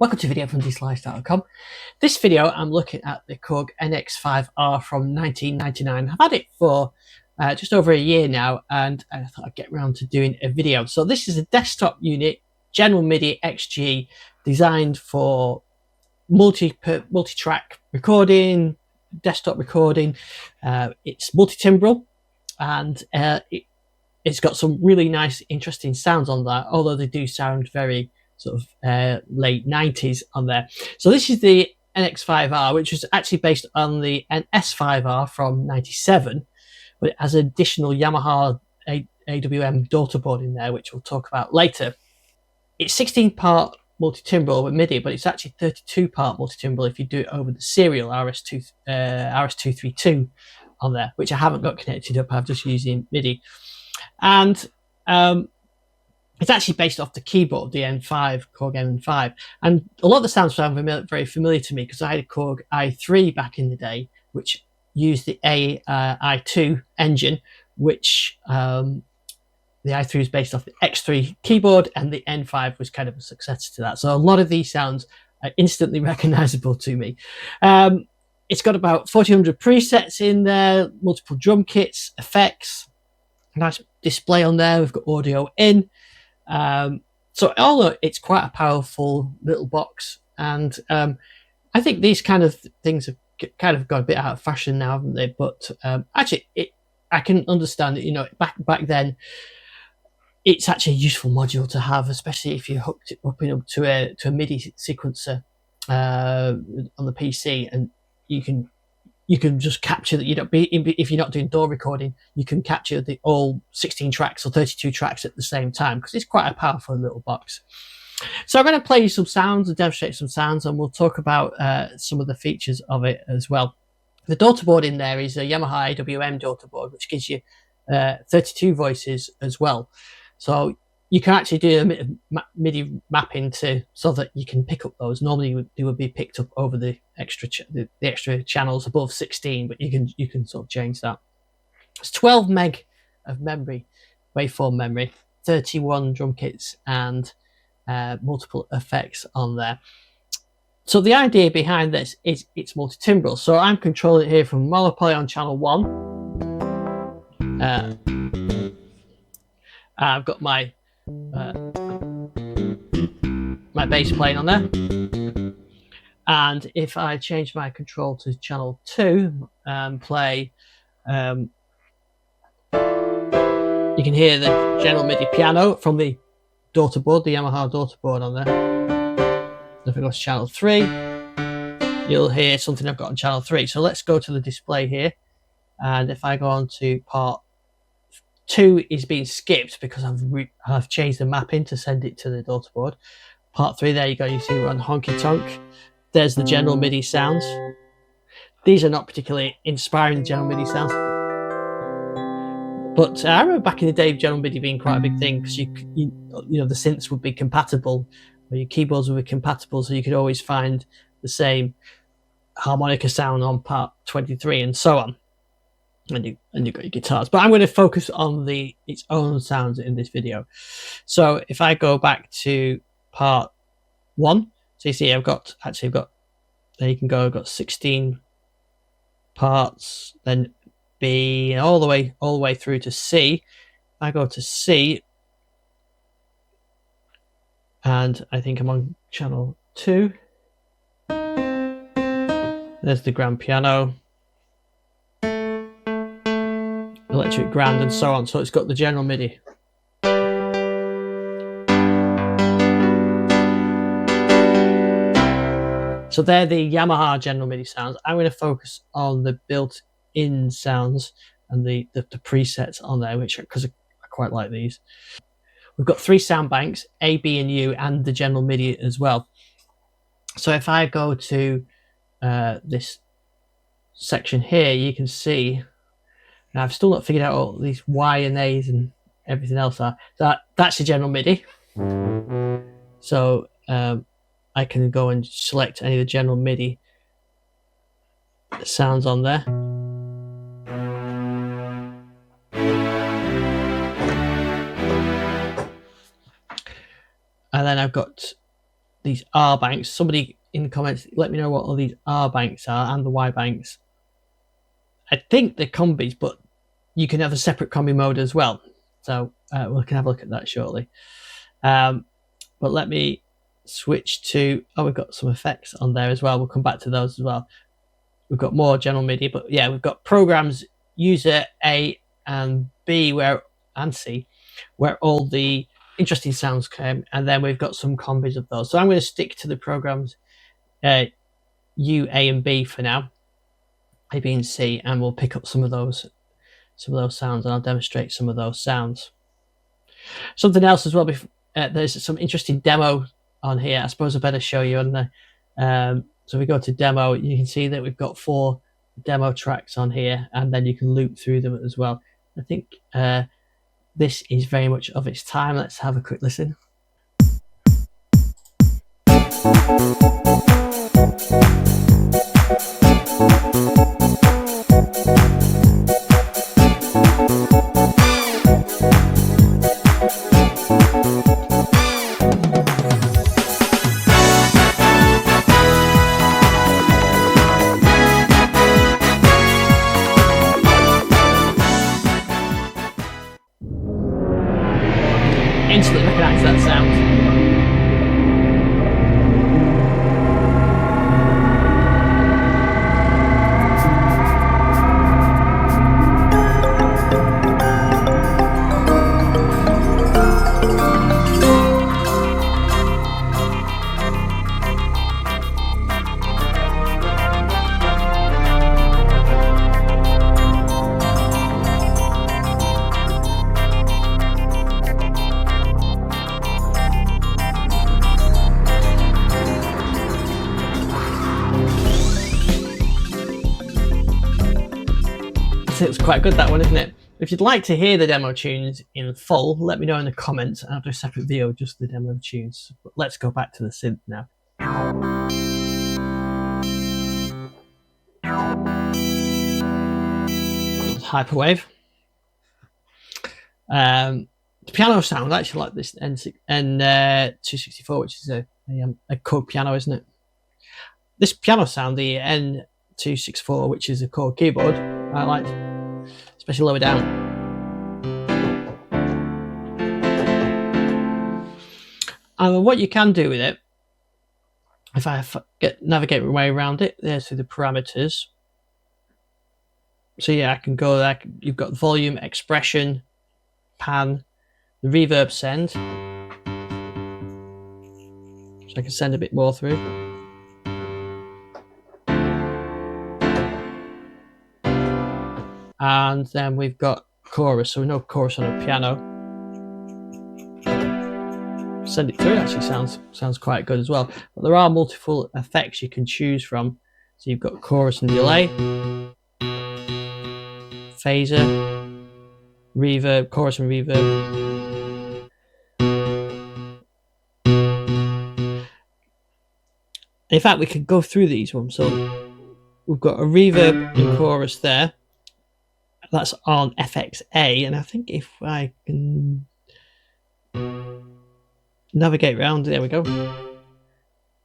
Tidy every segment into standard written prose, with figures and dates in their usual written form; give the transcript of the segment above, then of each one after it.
Welcome to a video from DisLifestyle.com. This video I'm looking at the Korg NX5R from 1999. I've had it for just over a year now, and I thought I'd get around to doing a video. So this is a desktop unit, General MIDI XG, designed for multi-track recording, desktop recording. It's multi-timbral, and it's got some really nice, interesting sounds on that, although they do sound very sort of late 90s on there. So this is the NX5R, which was actually based on the NS5R from 97, but it has additional Yamaha AWM daughter board in there, which we'll talk about later. It's 16-part multi-timbral with MIDI, but it's actually 32-part multi-timbral if you do it over the serial RS232 on there, which I haven't got connected up. I'm just using MIDI. And it's actually based off the keyboard, the N5, Korg N5. And a lot of the sounds sound very familiar to me because I had a Korg i3 back in the day, which used the AI2 engine, which the i3 is based off the X3 keyboard, and the N5 was kind of a successor to that. So a lot of these sounds are instantly recognizable to me. It's got about 1,400 presets in there, multiple drum kits, effects, a nice display on there. We've got audio in. So although it's quite a powerful little box, and I think these kind of things have kind of got a bit out of fashion now, haven't they? But actually, I can understand that, you know, back then, it's actually a useful module to have, especially if you hooked it up to a MIDI sequencer on the PC, and you can just capture that. If you're not doing DAW recording, you can capture all 16 tracks or 32 tracks at the same time, because it's quite a powerful little box. So I'm going to play you some sounds and demonstrate some sounds, and we'll talk about some of the features of it as well. The daughter board in there is a Yamaha AWM daughter board, which gives you 32 voices as well. So you can actually do a MIDI mapping so that you can pick up those. Normally they would be picked up over the extra channels above 16, but you can sort of change that. It's 12 meg of memory, waveform memory, 31 drum kits, and multiple effects on there. So the idea behind this is it's multi-timbral. So I'm controlling it here from monopoly on channel 1. I've got my bass playing on there, and if I change my control to channel 2 and play, you can hear the general MIDI piano from the daughter board, the Yamaha daughter board on there. If I go to channel 3, you'll hear something I've got on channel 3. So let's go to the display here, and if I go on to part 2 is being skipped because I've changed the mapping to send it to the daughter board. Part 3, there you go, you see we're on honky tonk. There's the general MIDI sounds. These are not particularly inspiring general MIDI sounds, but I remember back in the day general MIDI being quite a big thing, because you know, the synths would be compatible, or your keyboards would be compatible, so you could always find the same harmonica sound on part 23 and so on. And you've got your guitars, but I'm going to focus on its own sounds in this video. So if I go back to part 1, so you see I've got there you can go, I've got 16 parts, then B, all the way through to C. If I go to C, and I think I'm on channel 2. There's the grand piano, electric grand, and so on. So it's got the general MIDI. So they're the Yamaha general MIDI sounds. I'm going to focus on the built-in sounds and the presets on there, because I quite like these. We've got 3 sound banks, A, B, and U, and the general MIDI as well. So if I go to this section here, you can see. Now, I've still not figured out all these Y and A's and everything else are. That's the general MIDI. So I can go and select any of the general MIDI sounds on there. And then I've got these R banks. Somebody in the comments, let me know what all these R banks are and the Y banks. I think they're combis, but you can have a separate combi mode as well. So we can have a look at that shortly. But let me switch to, oh, we've got some effects on there as well. We'll come back to those as well. We've got more general MIDI, but yeah, we've got programs, user A and B and C, where all the interesting sounds came, and then we've got some combis of those. So I'm going to stick to the programs U, A, and B for now, A, B, and C, and we'll pick up some of those sounds, and I'll demonstrate some of those sounds. Something else as well. There's some interesting demo on here. I suppose I better show you on the. So we go to demo. You can see that we've got 4 demo tracks on here, and then you can loop through them as well. I think this is very much of its time. Let's have a quick listen. Instantly recognize that sound. It was quite good, that one, isn't it? If you'd like to hear the demo tunes in full, let me know in the comments, and I'll do a separate video just the demo tunes. But let's go back to the synth now. Hyperwave. The piano sound, I actually like this N264, which is a Korg piano, isn't it? This piano sound, the N264, which is a Korg keyboard, I like, especially lower down. And what you can do with it, if I navigate my way around it, there's through the parameters. So yeah, I can go there. You've got volume, expression, pan, the reverb send. So I can send a bit more through. And then we've got chorus, so we know chorus on a piano. Send it through, actually sounds quite good as well. But there are multiple effects you can choose from. So you've got chorus and delay, phaser, reverb, chorus and reverb. In fact, we could go through these ones. So we've got a reverb and chorus there. That's on FXA, and I think if I can navigate around, there we go.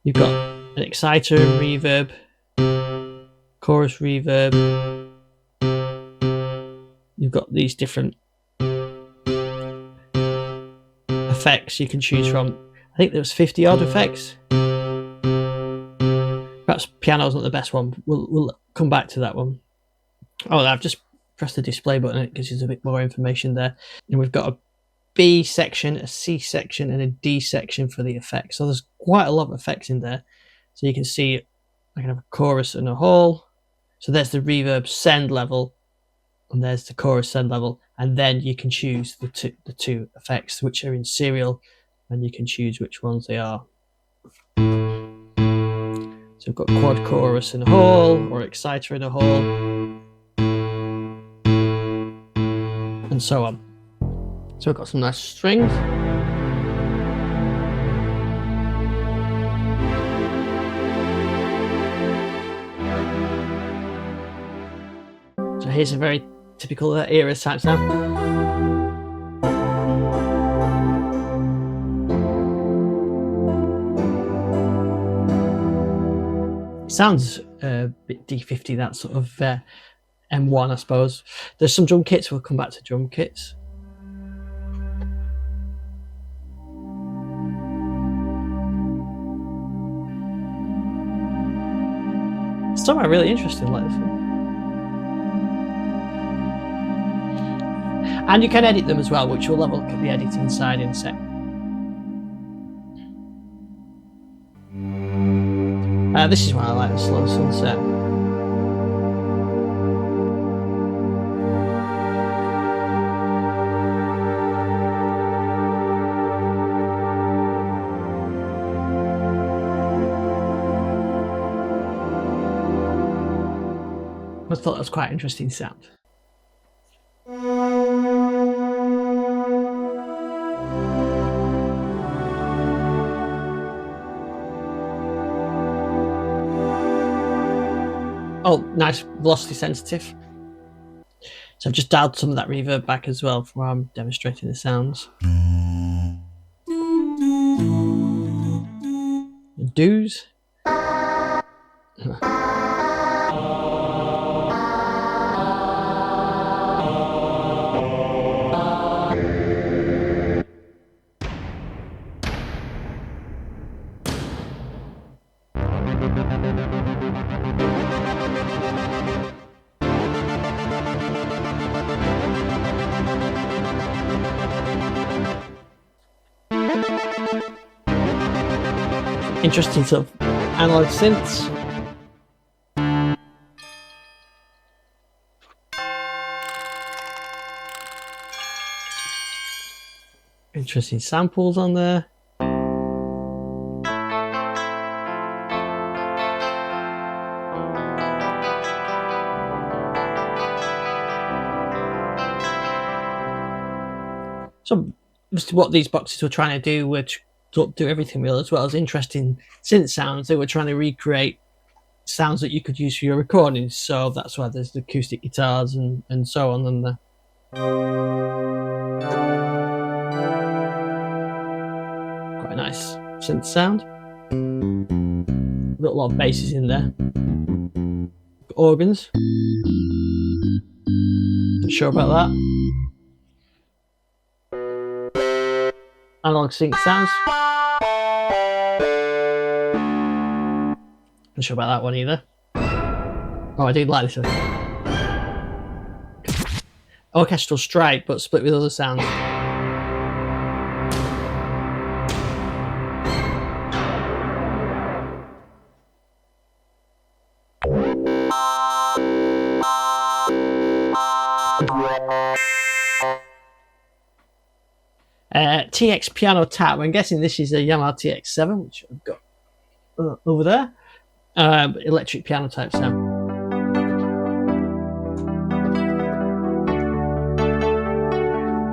You've got an exciter and reverb, chorus reverb. You've got these different effects you can choose from. I think there was 50 odd effects. Perhaps piano's not the best one. We'll come back to that one. Oh, I've just press the display button, it gives you a bit more information there. And we've got a B section, a C section, and a D section for the effects. So there's quite a lot of effects in there. So you can see I can have a chorus and a whole. So there's the reverb send level, and there's the chorus send level, and then you can choose the two effects which are in serial, and you can choose which ones they are. So we've got quad chorus and a whole, or exciter and a whole, and so on. So we've got some nice strings. So here's a very typical era type sound. sounds a bit D50, that sort of M1, I suppose. There's some drum kits. We'll come back to drum kits. Some are really interesting, like this one. And you can edit them as well, which we'll have a look at the editing side in a sec. This is why I like the slow sunset. I thought that was quite an interesting sound. Oh, nice, velocity sensitive. So I've just dialed some of that reverb back as well for while I'm demonstrating the sounds. The doos. Interesting sort of analog synths. Interesting samples on there. So what these boxes were trying to do were do everything real, as well as interesting synth sounds. They were trying to recreate sounds that you could use for your recordings, so that's why there's the acoustic guitars and so on. And quite a nice synth sound. Got a lot of basses in there. Organs. Not sure about that. Analog sync sounds. Not sure about that one either. Oh, I do like this one. Orchestral stripe, but split with other sounds. TX piano tap. I'm guessing this is a Yamaha TX7, which I've got over there. Electric piano type sound.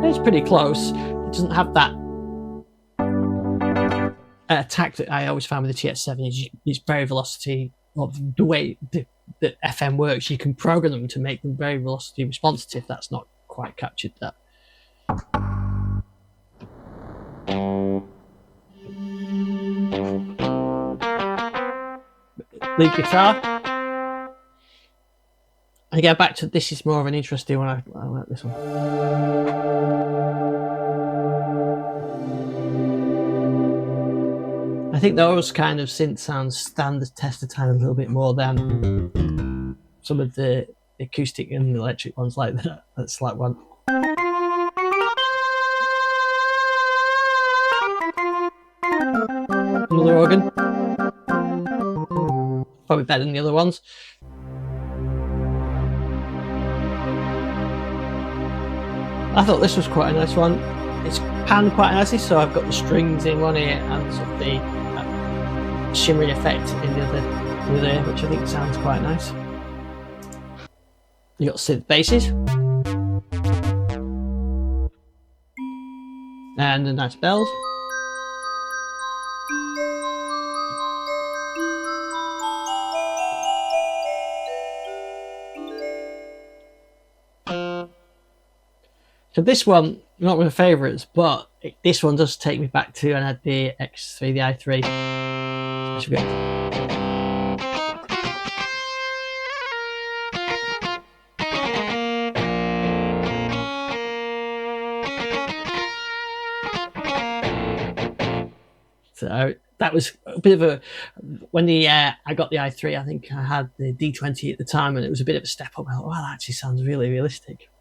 It's pretty close. It doesn't have that attack that I always found with the TX7. Is very velocity. Of the way that FM works, you can program them to make them very velocity responsive. That's not quite captured that. Lead guitar. I get back to this is more of an interesting one. I like this one. I think those kind of synth sounds stand the test of time a little bit more than some of the acoustic and electric ones like that. That's like one. Another organ. Probably better than the other ones. I thought this was quite a nice one. It's panned quite nicely, so I've got the strings in one ear and sort of the shimmery effect in the other ear, which I think sounds quite nice. You got synth basses and the nice bells. So this one, not my favourites, but this one does take me back to, and I had the X3, the i3. So that was a bit of a, when I got the i3, I think I had the D20 at the time, and it was a bit of a step up. I thought, wow, that actually sounds really realistic.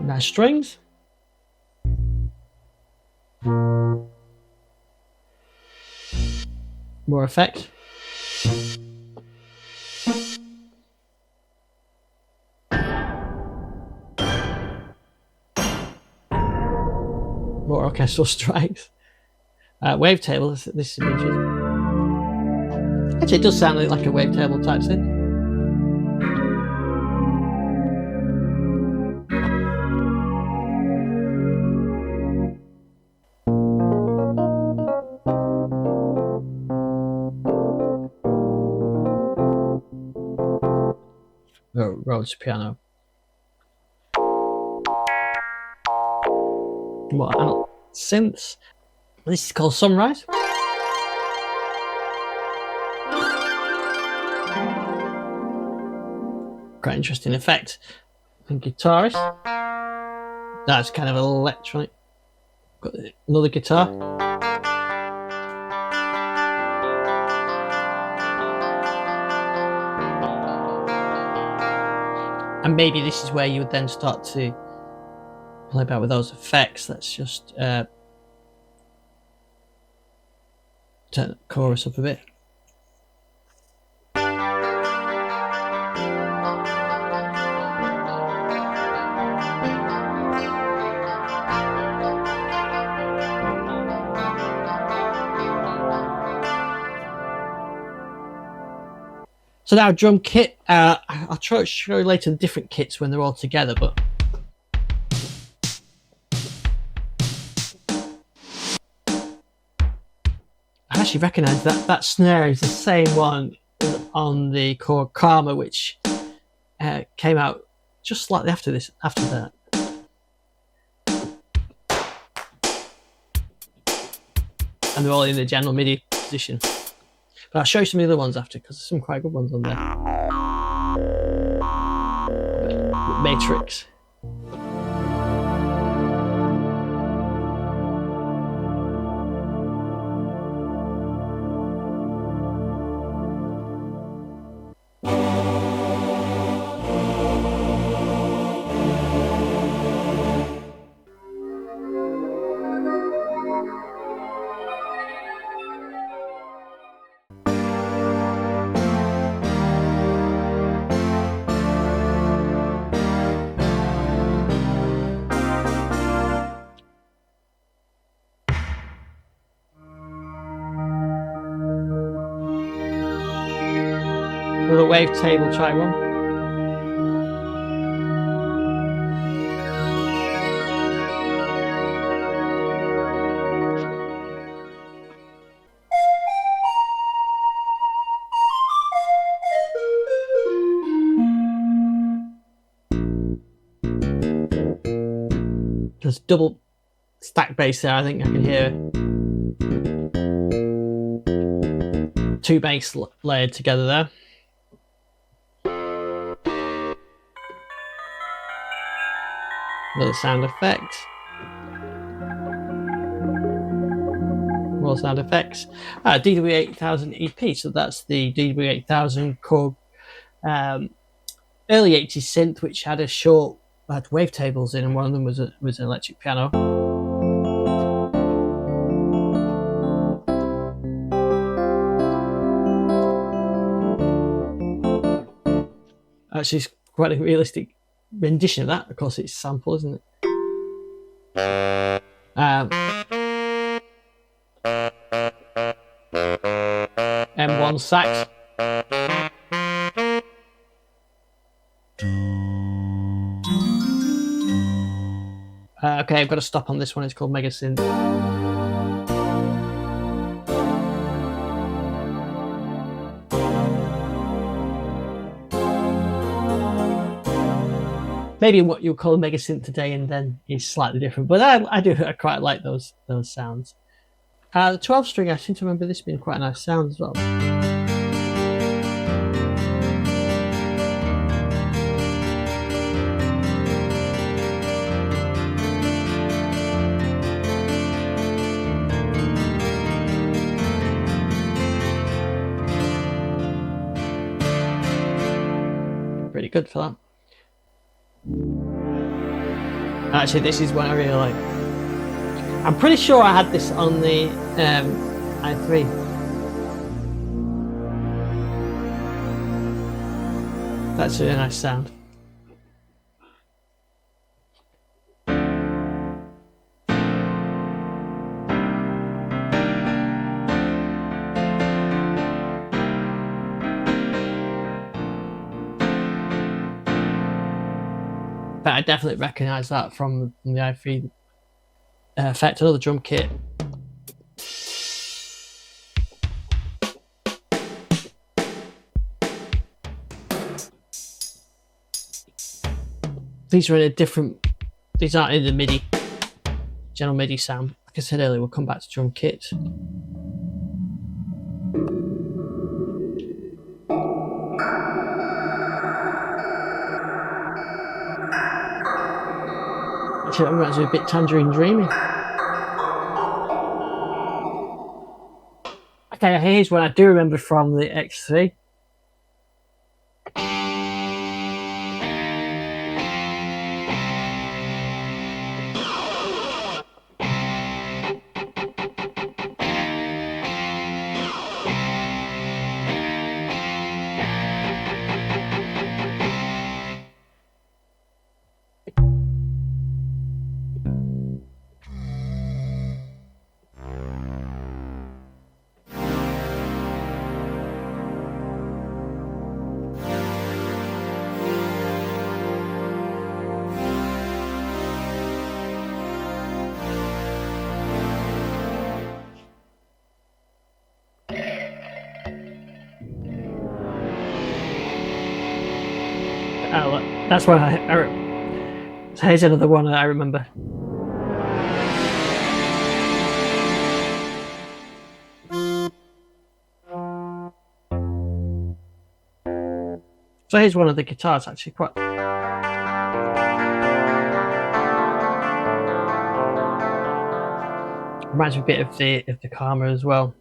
Nice strings. More effects. More orchestral strikes. Wavetable. This is interesting. Actually, it does sound like a wavetable type synth. Rhodes piano. What synths? This is called Sunrise. Quite interesting effect. And guitarist. That's kind of electronic. Got another guitar. And maybe this is where you would then start to play back with those effects. Let's just turn the chorus up a bit. So now drum kit, I'll try to show you later the different kits when they're all together, but I actually recognise that snare is the same one on the Korg Karma, which came out just slightly after that. And they're all in the general MIDI position. But I'll show you some of the other ones after, because there's some quite good ones on there. Matrix. Another wavetable track one. There's double stack bass there, I think I can hear. Two bass layered together there. Another sound effect. More sound effects. DW8000 EP, so that's the DW8000 Korg early 80s synth, which had wavetables in, and one of them was an electric piano. Actually, it's quite a realistic rendition of that. Of course, it's sample, isn't it? M1 sax. Okay, I've got to stop on this one. It's called Mega Synth. Maybe what you'll call a Mega Synth today and then is slightly different, but I quite like those sounds. The 12 string, I seem to remember this being quite a nice sound as well. Pretty good for that. Actually, this is one I really like. I'm pretty sure I had this on the i3. That's a really nice sound. But I definitely recognise that from the i3 effect. Another drum kit. These are in a different, these aren't in the MIDI, general MIDI sound. Like I said earlier, we'll come back to drum kits. Actually, that reminds me a bit Tangerine Dreaming. Okay, here's one I do remember from the X3. Oh, that's one so here's another one that I remember. So here's one of the guitars, actually quite. Reminds me a bit of the Karma as well.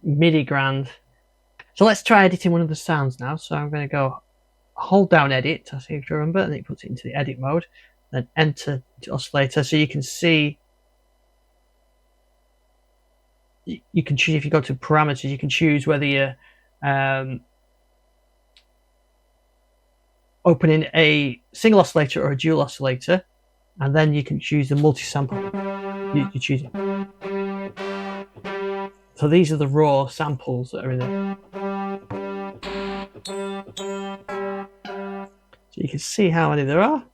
MIDI grand. So let's try editing one of the sounds now. So I'm going to go hold down edit, I see if you remember, and it puts it into the edit mode, then enter to oscillator. So you can see, you can choose, if you go to parameters, you can choose whether you're opening a single oscillator or a dual oscillator, and then you can choose the multi-sample. You choose it. So these are the raw samples that are in there. So you can see how many there are.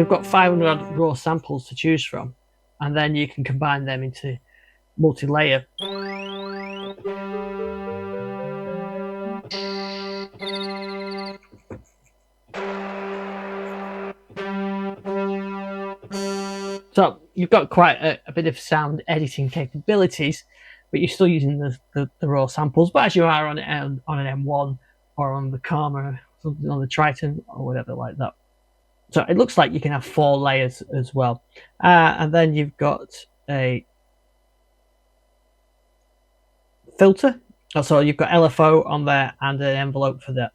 We've got 500 raw samples to choose from, and then you can combine them into multi-layer. So you've got quite a bit of sound editing capabilities, but you're still using the raw samples, but as you are on an M1 or on the Karma, something on the Triton or whatever like that. So it looks like you can have 4 layers as well. And then you've got a filter. So you've got LFO on there and an envelope for the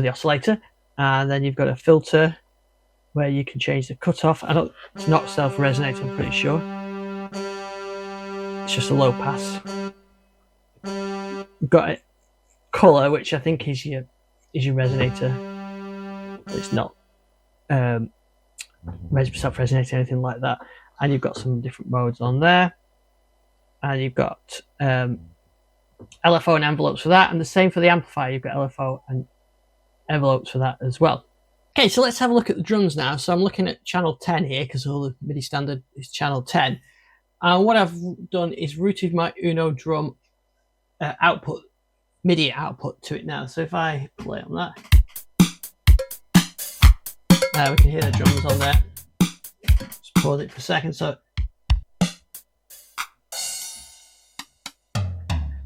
oscillator. And then you've got a filter where you can change the cutoff. It's not self-resonating, I'm pretty sure. It's just a low pass. You've got a color, which I think is your resonator. It's not self-resonating, anything like that. And you've got some different modes on there. And you've got LFO and envelopes for that. And the same for the amplifier. You've got LFO and envelopes for that as well. Okay, so let's have a look at the drums now. So I'm looking at channel 10 here because all the MIDI standard is channel 10. And what I've done is routed my Uno drum output, MIDI output to it now. So if I play on that, we can hear the drums on there. Just pause it for a second. So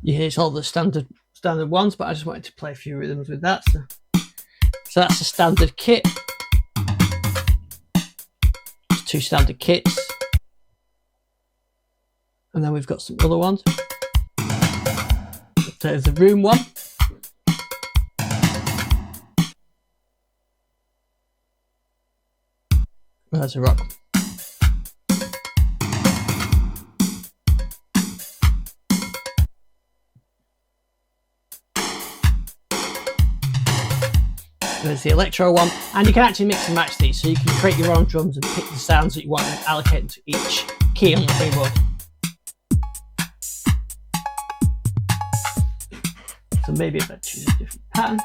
you hear it's all the standard ones, but I just wanted to play a few rhythms with that. So that's the standard kit. It's 2 standard kits. And then we've got some other ones. There's the room one. There's a rock. There's the electro one, and you can actually mix and match these, so you can create your own drums and pick the sounds that you want and allocate them to each key on the keyboard. So maybe if I choose a different pattern.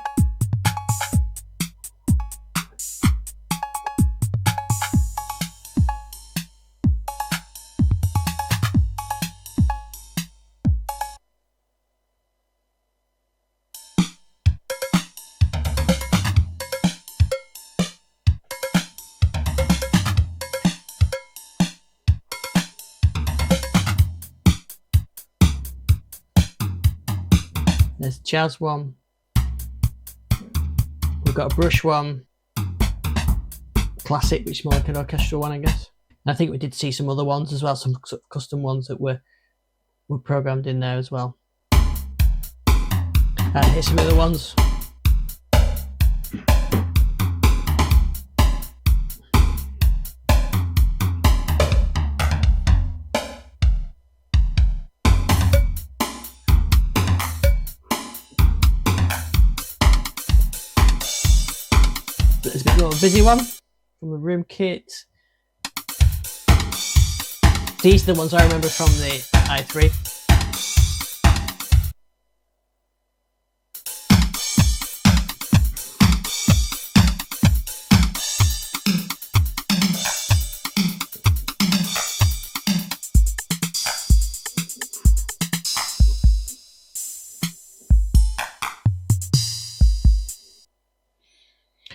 There's a jazz one. We've got a brush one. Classic, which is more like an orchestral one, I guess. And I think we did see some other ones as well, some sort of custom ones that were programmed in there as well. And here's some other ones. There's a bit more busy one from the room kit. These are the ones I remember from the i3.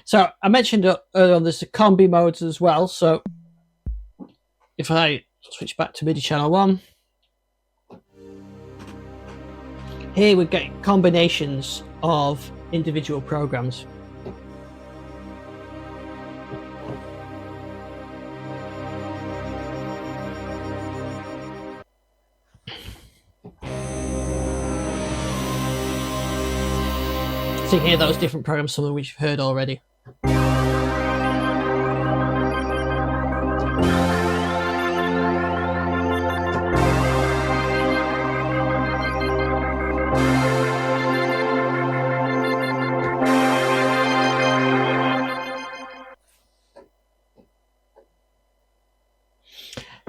So I mentioned earlier on there's the Combi Modes as well. So if I switch back to MIDI channel 1, here we're getting combinations of individual programs. So you can hear those different programs, some of which you've heard already.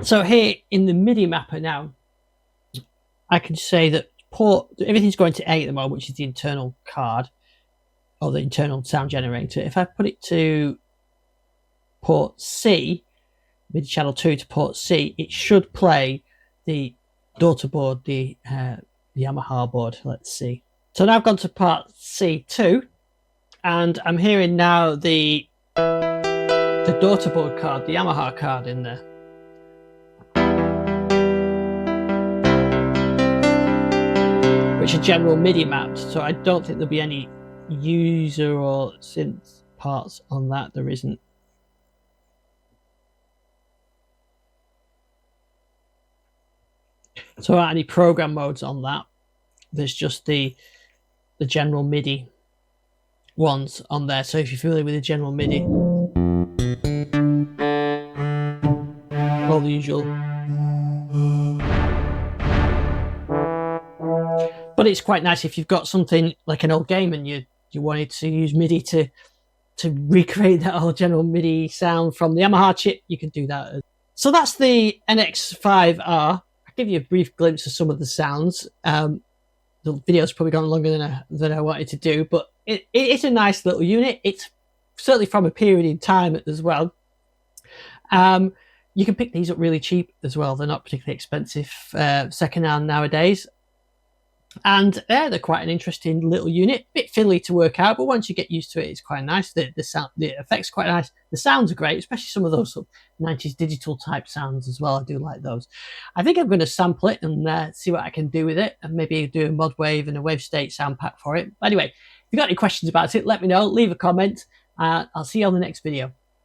So here in the MIDI mapper now, I can say that everything's going to A at the moment, which is the internal card or the internal sound generator. If I put it to port C, MIDI channel 2 to port C, it should play the daughter board, the Yamaha board. Let's see. So now I've gone to part C2, and I'm hearing now the daughter board card, the Yamaha card in there. Which are general MIDI mapped, so I don't think there'll be any user or synth parts on that. There isn't. So there aren't any program modes on that. There's just the general MIDI ones on there. So if you're familiar with the general MIDI, all the usual. But it's quite nice if you've got something like an old game and you wanted to use MIDI to recreate that whole general MIDI sound from the Yamaha chip, you can do that. So that's the NX5R. I'll give you a brief glimpse of some of the sounds. The video's probably gone longer than I wanted to do, but it's a nice little unit. It's certainly from a period in time as well. You can pick these up really cheap as well. They're not particularly expensive secondhand nowadays. And they're quite an interesting little unit. A bit fiddly to work out, but once you get used to it, it's quite nice. The sound, the effects quite nice. The sounds are great, especially some of those sort of 90s digital type sounds as well. I do like those. I think I'm going to sample it and see what I can do with it, and maybe do a mod wave and a wave state sound pack for it. But anyway, if you've got any questions about it, let me know. Leave a comment. I'll see you on the next video.